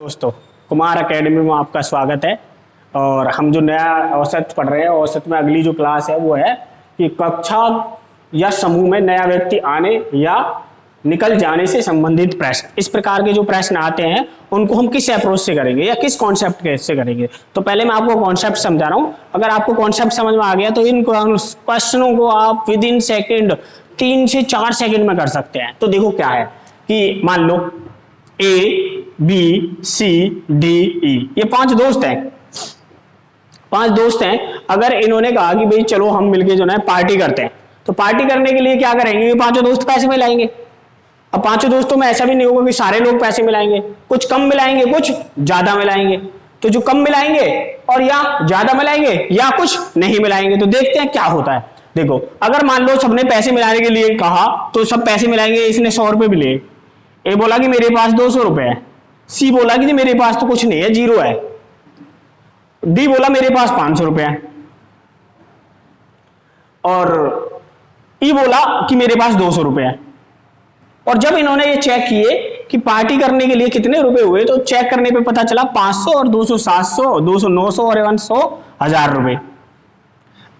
दोस्तों, कुमार एकेडमी में आपका स्वागत है। और हम जो नया औसत पढ़ रहे हैं, औसत में अगली जो क्लास है वो है कि कक्षा या समूह में नया व्यक्ति आने या निकल जाने से संबंधित प्रश्न। इस प्रकार के जो प्रश्न आते हैं उनको हम किस अप्रोच से करेंगे या किस कॉन्सेप्ट से करेंगे। तो पहले मैं आपको कॉन्सेप्ट समझा रहा हूँ। अगर आपको कॉन्सेप्ट समझ में आ गया तो इन क्वेश्चनों को आप विद इन सेकेंड 3 से 4 सेकेंड में कर सकते हैं। तो देखो क्या है कि मान लो A B C D E, ये 5 दोस्त हैं। अगर इन्होंने कहा कि भाई चलो हम मिलके जो है पार्टी करते हैं, तो पार्टी करने के लिए क्या करेंगे, ये 5 दोस्त पैसे मिलाएंगे। अब 5 दोस्तों में ऐसा भी नहीं होगा कि सारे लोग पैसे मिलाएंगे, कुछ कम मिलाएंगे कुछ ज्यादा मिलाएंगे। तो जो कम मिलाएंगे और या ज्यादा मिलाएंगे या कुछ नहीं मिलाएंगे। तो देखते हैं क्या होता है। देखो, अगर मान लो सबने पैसे मिलाने के लिए कहा तो सब पैसे मिलाएंगे। इसने 100 रुपए भी लिए। ए बोला कि मेरे पास 200 रुपए है। सी बोला कि मेरे पास तो कुछ नहीं है, 0 है। डी बोला मेरे पास 500 रुपए है। और ई बोला कि मेरे पास 200 रुपए है। और जब इन्होंने ये चेक किए कि पार्टी करने के लिए कितने रुपए हुए, तो चेक करने पे पता चला 500 और 200 700, 200 900 और 100 1000 रुपए।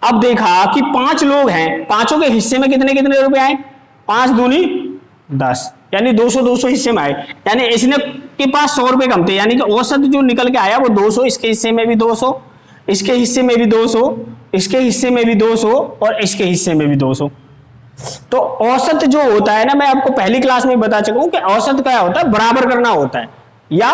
अब देखा कि 5 लोग हैं, पांचों के हिस्से में कितने कितने रुपए आए, 5 दूनी 10, यानी 200 200 हिस्से में आए। यानी इसने के पास 100 रुपए कम थे, यानी कि औसत जो निकल के आया वो 200, इसके हिस्से में भी 200, इसके हिस्से में भी 200, इसके हिस्से में भी 200 और इसके हिस्से में भी 200। तो औसत जो होता है ना, मैं आपको पहली क्लास में बता चुका हूं कि औसत क्या होता है, बराबर करना होता है या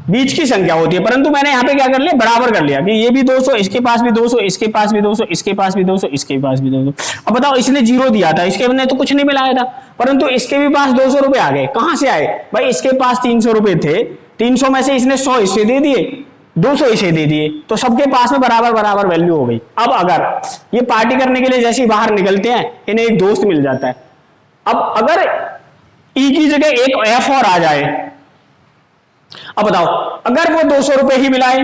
बीच की संख्या होती है। परंतु मैंने यहां पे क्या कर लिया, बराबर कर लिया कि ये भी 200, इसके पास भी 200, इसके पास भी 200, इसके पास भी 200, इसके पास भी 200। अब बताओ, इसने 0 दिया था, इसके ने तो कुछ नहीं मिलाया था, परंतु इसके भी पास 200 रुपए आ गए। कहां से आए भाई, इसके पास 300 रुपए थे, 300 में से इसने 100 इसे दे दिए, 200 इसे दे दिए, तो सबके पास में बराबर बराबर वैल्यू हो गई। अब अगर ये पार्टी करने के लिए जैसे ही बाहर निकलते हैं, इन्हें एक दोस्त मिल जाता है। अब अगर ई की जगह एक एफ और आ जाए, अब बताओ, अगर वो 200 रुपए ही मिलाए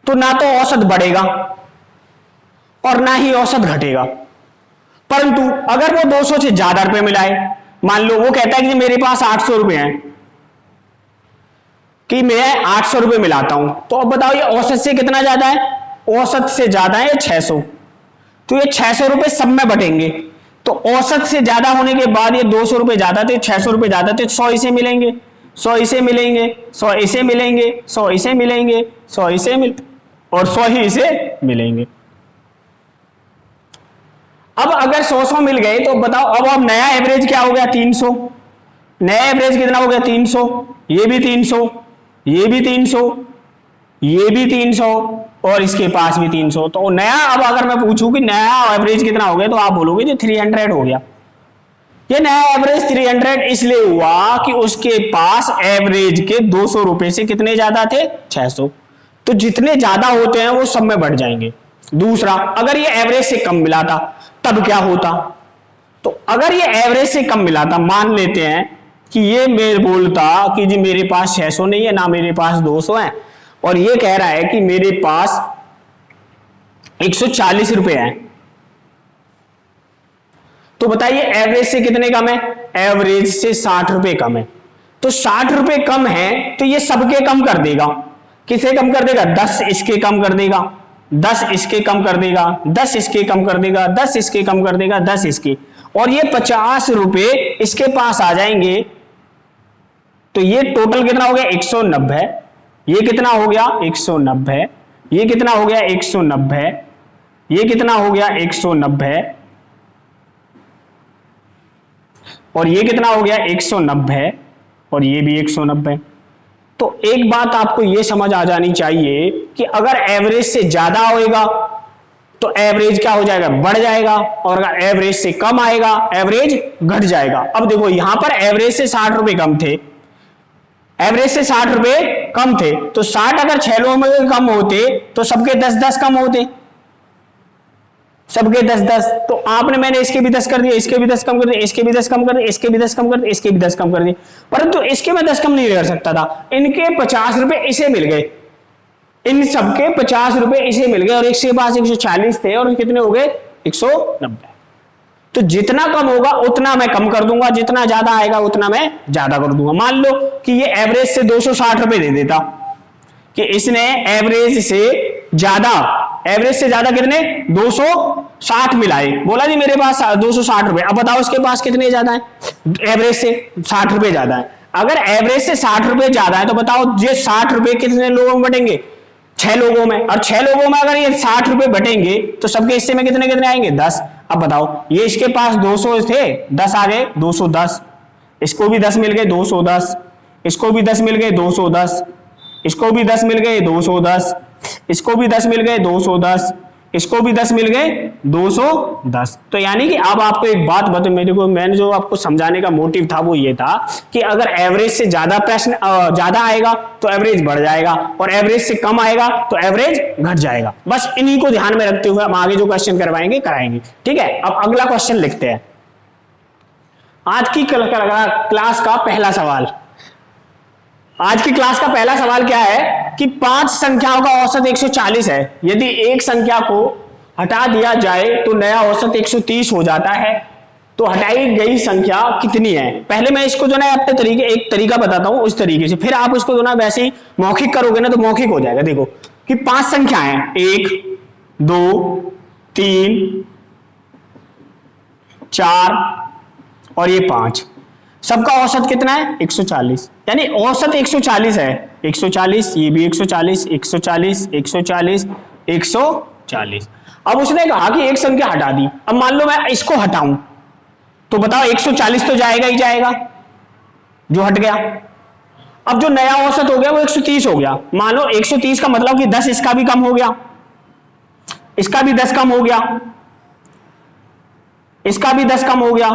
तो ना तो औसत बढ़ेगा और ना ही औसत घटेगा। परंतु अगर वो 200 से ज्यादा रुपए मिलाए, मान लो वो कहता है कि मेरे पास 800 रुपए हैं, कि मैं 800 रुपए मिलाता हूं, तो अब बताओ ये औसत से कितना ज्यादा है, औसत से ज्यादा है 600। तो ये 600 रुपए सब में बटेंगे। तो औसत से ज्यादा होने के बाद ये 200 रुपए ज्यादा थे, 600 रुपए ज्यादा थे, 100 इसे मिलेंगे, 100 इसे मिलेंगे, 100 इसे मिलेंगे, 100 इसे मिलेंगे, 100 इसे मिल और 100 ही इसे मिलेंगे। अब अगर 100 मिल गए तो बताओ, अब नया एवरेज क्या हो गया, 300। नया एवरेज कितना हो गया, 300। ये भी 300, ये भी 300, ये भी 300 और इसके पास भी 300। तो नया, अब अगर मैं पूछूं कि नया एवरेज कितना हो गया, तो आप बोलोगे जो 300 हो गया। ये नया एवरेज 300 इसलिए हुआ कि उसके पास एवरेज के 200 रुपए से कितने ज्यादा थे, 600। तो जितने ज्यादा होते हैं वो सब में बढ़ जाएंगे। दूसरा, अगर ये एवरेज से कम मिला था तब क्या होता, तो अगर ये एवरेज से कम मिला था, मान लेते हैं कि ये मेरे बोलता कि जी मेरे पास 600 नहीं है, ना मेरे पास 200 है, और ये कह रहा है कि मेरे पास 140 रुपए है, तो बताइए एवरेज से कितने कम है, एवरेज से 60 रुपए कम है। तो 60 रुपए कम है तो ये सबके कम कर देगा। किसे कम कर देगा, 10 इसके कम कर देगा, 10 इसके कम कर देगा, 10 इसके कम कर देगा, 10 इसके कम कर देगा, 10 इसके, और ये 50 रुपए इसके पास आ जाएंगे। तो ये टोटल कितना हो गया, 190। ये कितना हो गया, 190। ये कितना हो गया, 190। ये कितना हो गया, 190। और ये कितना हो गया, 190। और ये भी 190। तो एक बात आपको ये समझ आ जानी चाहिए कि अगर एवरेज से ज्यादा होएगा तो एवरेज क्या हो जाएगा, बढ़ जाएगा, और अगर एवरेज से कम आएगा एवरेज घट जाएगा। अब देखो, यहां पर एवरेज से 60 रुपए कम थे, एवरेज से 60 रुपए कम थे, तो 60 अगर 6 लोगों में कम होते तो सबके 10-10 कम होते, सबके 10-10। तो आपने, मैंने इसके भी 10 कर दिए, इसके भी 10 कम कर दिए, इसके भी 10 कम कर दिए, इसके भी 10 कम कर दिए, इसके भी 10 कम कर दिए, परंतु इसके में 10 कम नहीं कर सकता था। इनके 50 रुपए इसे मिल गए, इन सबके 50 रुपए इसे मिल गए, और इसके पास 140 थे और कितने हो गए, 190। तो जितना कम होगा उतना मैं कम कर दूंगा, जितना ज्यादा आएगा उतना मैं ज्यादा कर दूंगा। मान लो कि ये एवरेज से 260 रुपए दे देता, कि इसने एवरेज से ज्यादा कितने 260 मिलाए, बोला जी मेरे पास 260 रुपए। अब बताओ इसके पास कितने ज्यादा है, एवरेज से 60 रुपए ज्यादा है। अगर एवरेज से 60 रुपए ज्यादा है तो बताओ ये 60 रुपए कितने लोगों में बटेंगे, 6 लोगों में, और 6 लोगों में अगर ये 60 रुपए बटेंगे तो सबके हिस्से में कितने कितने आएंगे 10। अब बताओ ये इसके पास 200 थे, 10 आ गए 210, इसको भी 10 मिल गए 210, इसको भी 10 मिल गए 210, इसको भी 10 मिल गए 210, इसको भी 10 मिल गए 210, इसको भी 10 मिल गए 210। तो यानी कि अब आपको एक बात बता, मैंने जो आपको समझाने का मोटिव था वो ये था कि अगर एवरेज से ज्यादा प्रश्न ज्यादा आएगा तो एवरेज बढ़ जाएगा, और एवरेज से कम आएगा तो एवरेज घट जाएगा। बस इन्हीं को ध्यान में रखते हुए हम आगे जो क्वेश्चन करवाएंगे कराएंगे। ठीक है, अब अगला क्वेश्चन लिखते हैं। आज की क्लास का पहला सवाल, आज की क्लास का पहला सवाल क्या है कि 5 संख्याओं का औसत 140 है। यदि एक संख्या को हटा दिया जाए तो नया औसत 130 हो जाता है, तो हटाई गई संख्या कितनी है। पहले मैं इसको जो ना अपने तरीके एक तरीका बताता हूं उस तरीके से, फिर आप उसको जो ना वैसे ही मौखिक करोगे ना तो मौखिक हो जाएगा। देखो कि 5 संख्याएं हैं, 1 2 3 4 और ये 5, सबका औसत कितना है 140, यानी औसत 140 है। 140, ये भी 140, 140, 140, 140। अब उसने कहा कि एक संख्या हटा दी। अब मान लो मैं इसको हटाऊं तो बताओ 140 तो जाएगा ही जाएगा जो हट गया। अब जो नया औसत हो गया वो 130 हो गया। मान लो 130 का मतलब कि 10 इसका भी कम हो गया, इसका भी 10 कम हो गया, इसका भी 10 कम हो गया,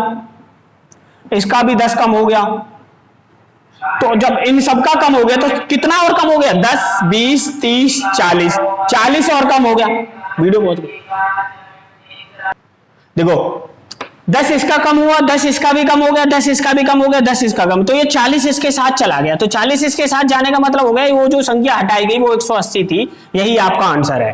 इसका भी 10 कम हो गया। तो जब इन सबका कम हो गया तो कितना और कम हो गया 10 20 30 40, 40 और कम हो गया। वीडियो बहुत देखो 10 इसका कम हुआ, 10 इसका भी कम हो गया, 10 इसका भी कम हो गया, 10 इसका कम, तो ये 40 इसके साथ चला गया। तो 40 इसके साथ जाने का मतलब हो गया वो जो संख्या हटाई गई वो 180 थी, यही आपका आंसर है।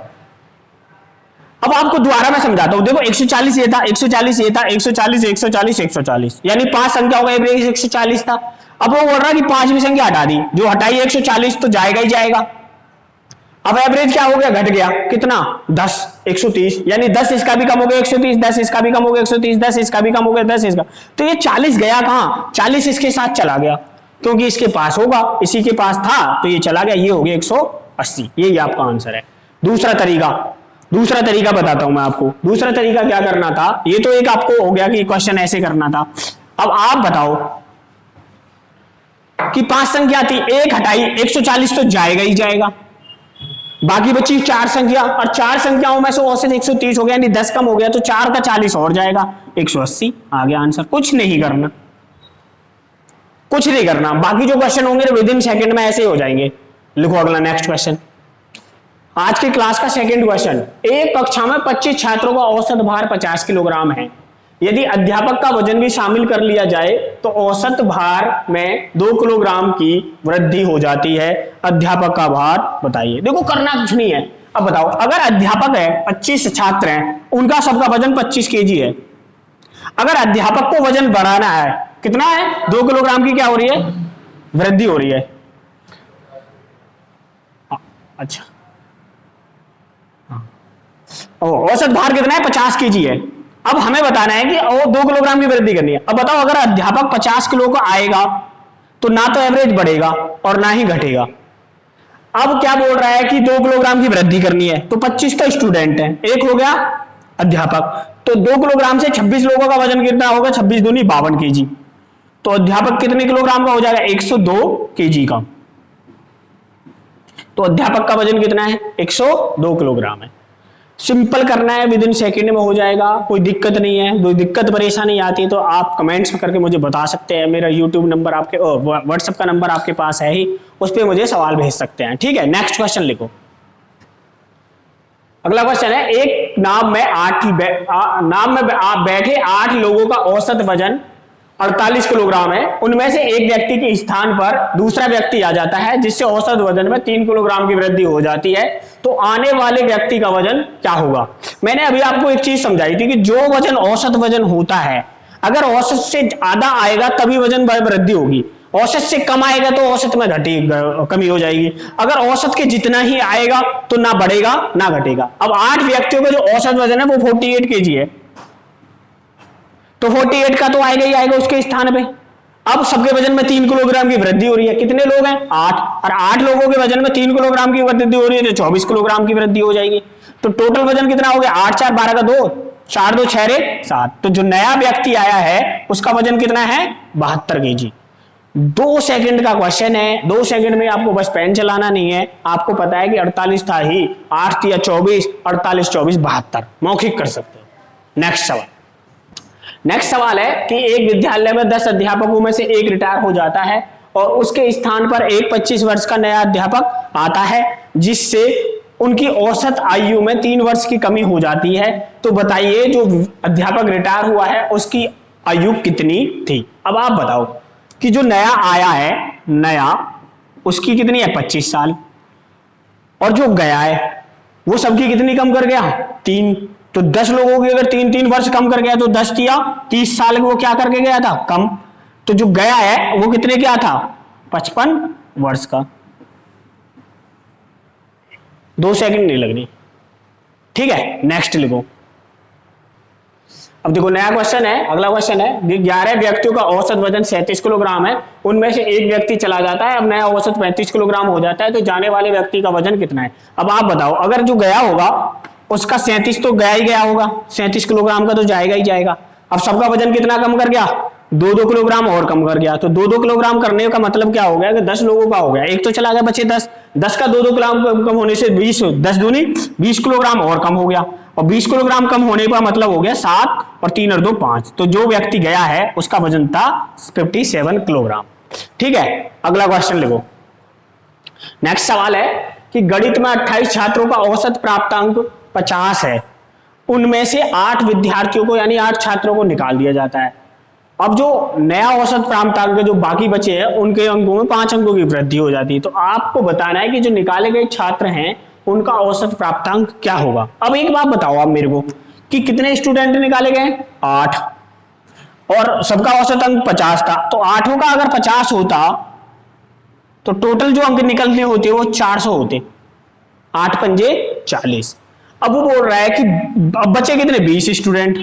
अब आपको दोबारा मैं समझाता हूं। देखो 140 ये था, 140 ये था, 140 140 140, यानी 5 संख्या हो गई, एवरेज 140 था। अब वो बोल रहा है कि 5वीं संख्या हटा दी, जो हटाई 140 तो जाएगा ही जाएगा। अब एवरेज क्या हो गया, घट गया कितना 10 130, यानी 10 इसका भी कम हो गया 130, 10 इसका भी कम हो गया 130, 10 इसका भी कम हो गया 10 इसका, तो ये 40 गया कहां, 40 इसके साथ चला गया, क्योंकि इसके पास होगा, इसी के पास था तो ये चला गया, ये हो गया 180। यही आपका आंसर है। दूसरा तरीका बताता हूं मैं आपको। दूसरा तरीका क्या करना था, ये तो एक आपको हो गया कि क्वेश्चन ऐसे करना था। अब आप बताओ कि 5 संख्या थी, एक हटाई 140 तो जाएगा ही जाएगा, बाकी बची 4 संख्या, और 4 संख्याओं में से औसत 130 हो गया, यानी 10 कम हो गया, तो 4 का 40 और जाएगा 180। आ गया आंसर। कुछ नहीं करना, कुछ नहीं करना। बाकी जो क्वेश्चन होंगे विद इन सेकंड में ऐसे हो जाएंगे। लिखो अगला नेक्स्ट क्वेश्चन। आज की क्लास का सेकंड क्वेश्चन। एक कक्षा में 25 छात्रों का औसत भार 50 किलोग्राम है। यदि अध्यापक का वजन भी शामिल कर लिया जाए तो औसत भार में 2 किलोग्राम की वृद्धि हो जाती है। अध्यापक का भार बताइए। देखो करना कुछ नहीं है। अब बताओ, अगर अध्यापक है, 25 छात्र हैं, उनका सबका वजन 25 केजी है। अगर अध्यापक को वजन बढ़ाना है, कितना है 2 किलोग्राम की क्या हो रही है, वृद्धि हो रही है। अच्छा, औसत भार कितना है 50 केजी है। अब हमें बताना है कि 2 किलोग्राम की वृद्धि करनी है। अब बताओ, अगर अध्यापक 50 किलो का आएगा तो ना तो एवरेज बढ़ेगा और ना ही घटेगा। अब क्या बोल रहा है कि 2 किलोग्राम की वृद्धि करनी है, तो 25 तो स्टूडेंट है, एक हो गया अध्यापक, तो 2 किलोग्राम से 26 लोगों का वजन कितना होगा, 26 दूनी 52 केजी। तो अध्यापक कितने किलोग्राम का हो जाएगा, 102 केजी का। तो अध्यापक का वजन कितना है, 102 किलोग्राम है। सिंपल करना है, विद इन सेकेंड में हो जाएगा, कोई दिक्कत नहीं है। कोई दिक्कत परेशानी आती है तो आप कमेंट्स में करके मुझे बता सकते हैं। मेरा यूट्यूब नंबर आपके व्हाट्सएप का नंबर आपके पास है ही, उस पर मुझे सवाल भेज सकते हैं। ठीक है, नेक्स्ट क्वेश्चन लिखो। अगला क्वेश्चन है, एक नाव में बैठे 8 लोगों का औसत वजन 48 किलोग्राम है, उनमें से एक व्यक्ति के स्थान पर दूसरा व्यक्ति आ जाता है जिससे औसत वजन में 3 किलोग्राम की वृद्धि हो जाती है, तो आने वाले व्यक्ति का वजन क्या होगा। मैंने अभी आपको एक चीज समझाई थी कि जो वजन औसत वजन होता है, अगर औसत से ज्यादा आएगा तभी वजन में वृद्धि होगी, औसत से कम आएगा तो औसत में कमी हो जाएगी। अगर औसत के जितना ही आएगा तो ना बढ़ेगा ना घटेगा। अब 8 व्यक्तियों का जो औसत वजन है वो 48 केजी है, तो 48 का तो आएगा ही आएगा उसके स्थान पे। अब सबके वजन में 3 किलोग्राम की वृद्धि हो रही है, कितने लोग हैं 8, और 8 लोगों के वजन में 3 किलोग्राम की वृद्धि हो रही है तो 24 किलोग्राम की वृद्धि हो जाएगी। तो टोटल वजन कितना हो गया 8 4 12 का 2, 4 2 6 7। तो जो नया व्यक्ति आया है उसका वजन कितना है 72 केजी। 2 सेकंड का क्वेश्चन है, 2 सेकंड में आपको बस पेन चलाना नहीं है, आपको पता है कि 48 था ही, 8 या 24, 48 24 72 मौखिक कर सकते हो। नेक्स्ट सवाल है कि एक विद्यालय में 10 अध्यापकों में से एक रिटायर हो जाता है और उसके स्थान पर एक 25 वर्ष का नया अध्यापक आता है जिससे उनकी औसत आयु में 3 वर्ष की कमी हो जाती है। तो बताइए जो अध्यापक रिटायर हुआ है उसकी आयु कितनी थी। अब आप बताओ कि जो नया आया है, नया उसकी कितनी है 25 साल, और जो गया है वो सबकी कितनी कम कर गया 3। तो 10 लोगों की अगर 3 वर्ष कम कर गया तो 10 या 30 साल वो क्या करके गया था कम। तो जो गया है वो कितने क्या था 55 वर्ष का। 2 सेकंड नहीं लगनी, ठीक है। नेक्स्ट लिखो। अब देखो नया क्वेश्चन है, अगला क्वेश्चन है 11 व्यक्तियों का औसत वजन 37 किलोग्राम है, उनमें से एक व्यक्ति चला जाता है, अब नया औसत 35 किलोग्राम हो जाता है, तो जाने वाले व्यक्ति का वजन कितना है। अब आप बताओ अगर जो गया होगा उसका 37 तो गया ही गया होगा, 37 किलोग्राम का तो जाएगा ही जाएगा। अब सबका वजन कितना कम कर गया 2 किलोग्राम और कम कर गया, तो 2 किलोग्राम करने का मतलब क्या हो गया कि 10 लोगों का हो गया, एक तो चला गया बचे 10 का 2 किलोग्राम कम होने से 20, 10 दूनी 20 किलोग्राम और कम हो गया, और 20 किलोग्राम कम होने का मतलब हो गया 7 और 3 और 2 5। तो जो व्यक्ति गया है उसका वजन था 57 किलोग्राम, ठीक है। अगला क्वेश्चन लिखो। नेक्स्ट सवाल है कि गणित में 28 छात्रों का औसत प्राप्तांक 50 है, उनमें से 8 विद्यार्थियों को यानी 8 छात्रों को निकाल दिया जाता है। अब जो नया औसत प्राप्तांक जो बाकी बचे हैं उनके अंकों में 5 अंकों की वृद्धि हो जाती है। तो आपको बताना है कि जो निकाले गए छात्र हैं उनका औसत प्राप्तांक क्या होगा। अब एक बात बताओ आप मेरे को कि कितने स्टूडेंट निकाले गए 8, और सबका औसत अंक 50 था, तो 8 का अगर 50 होता तो टोटल जो अंक निकलने होते वो 400 होते, 8 पंजे 40। अब वो बोल रहा है कि अब बचे कितने 20 स्टूडेंट,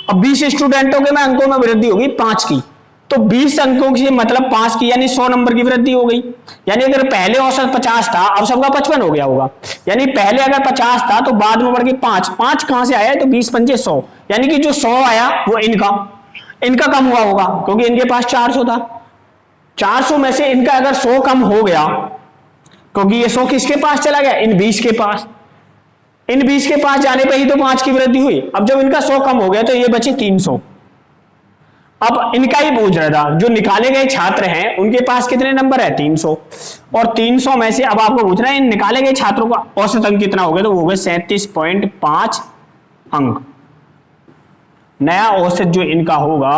अब 20 स्टूडेंटों के में अंकों में वृद्धि होगी 5 की, तो 20 अंकों की मतलब 5 की यानी 100 नंबर की वृद्धि हो गई। यानी अगर पहले औसत 50 था अब सबका 55 हो गया होगा, यानी पहले अगर 50 था तो बाद में बढ़ के 5 कहां से आया, तो 20 पंजे 100, यानी कि जो 100 आया वो इनका कम हुआ होगा क्योंकि इनके पास 400 था। 400 में से इनका अगर 100 कम हो गया क्योंकि ये 100 किसके पास चला गया इन 20 के पास, इन 20 के पास जाने पे ही तो 5 की वृद्धि हुई। अब जब इनका 100 कम हो गया तो ये बचे 300। अब इनका ही पूछ रहा था जो निकाले गए छात्र हैं उनके पास कितने नंबर है 300, और 300 में से अब आपको पूछ रहा है इन निकाले गए छात्रों का औसत अंक कितना हो गया, तो वो हो गया 37.5 अंक। नया औसत जो इनका होगा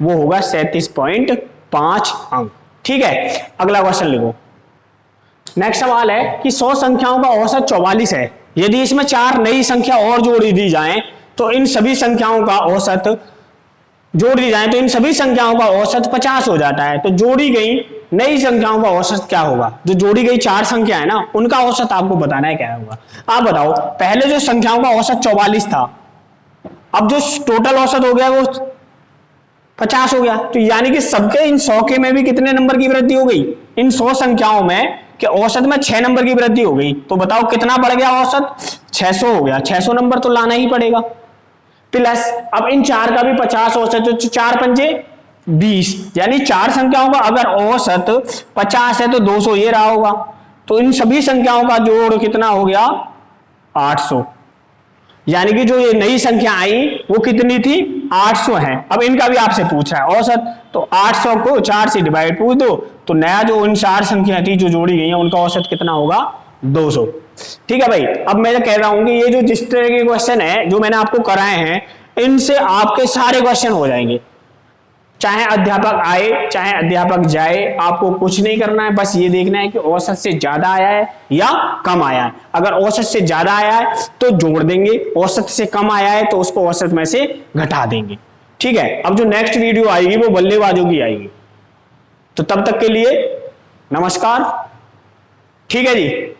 वो होगा 37.5 अंक, ठीक है। अगला क्वेश्चन लिखो। नेक्स्ट सवाल है कि 100 संख्याओं का औसत 44 है, यदि इसमें 4 नई संख्या और जोड़ी दी जाए तो इन सभी संख्याओं का औसत जोड़ दी जाए तो इन सभी संख्याओं का औसत 50 हो जाता है। तो जोड़ी गई नई संख्याओं का औसत क्या होगा, जो जोड़ी गई 4 संख्या है ना उनका औसत आपको बताना है क्या होगा। आप बताओ पहले जो संख्याओं का औसत 44 था, अब जो टोटल औसत हो गया वो 50 हो गया, तो यानी कि सबके इन 100 के में भी कितने नंबर की वृद्धि हो गई, इन 100 संख्याओं में कि औसत में 6 नंबर की वृद्धि हो गई। तो बताओ कितना बढ़ गया औसत 600 हो गया, 600 नंबर तो लाना ही पड़ेगा। प्लस अब इन 4 का भी 50 औसत, तो 4 पंजे 20, यानी 4 संख्याओं का अगर औसत 50 है तो 200 ये रहा होगा, तो इन सभी संख्याओं का जोड़ कितना हो गया 800, यानी कि जो ये नई संख्या आई वो कितनी थी 800 है। अब इनका भी आपसे पूछ रहा है औसत, तो 800 को 4 से डिवाइड पूछ दो, तो नया जो उन 4 संख्या थी जो जोड़ी गई है उनका औसत कितना होगा 200, ठीक है भाई। अब मैं कह रहा हूं कि ये जो जिस तरह के क्वेश्चन है जो मैंने आपको कराए हैं इनसे आपके सारे क्वेश्चन हो जाएंगे, चाहे अध्यापक आए चाहे अध्यापक जाए, आपको कुछ नहीं करना है, बस ये देखना है कि औसत से ज्यादा आया है या कम आया है। अगर औसत से ज्यादा आया है तो जोड़ देंगे, औसत से कम आया है तो उसको औसत में से घटा देंगे। ठीक है, अब जो नेक्स्ट वीडियो आएगी वो बल्लेबाजों की आएगी। तो तब तक के लिए नमस्कार। ठीक है जी।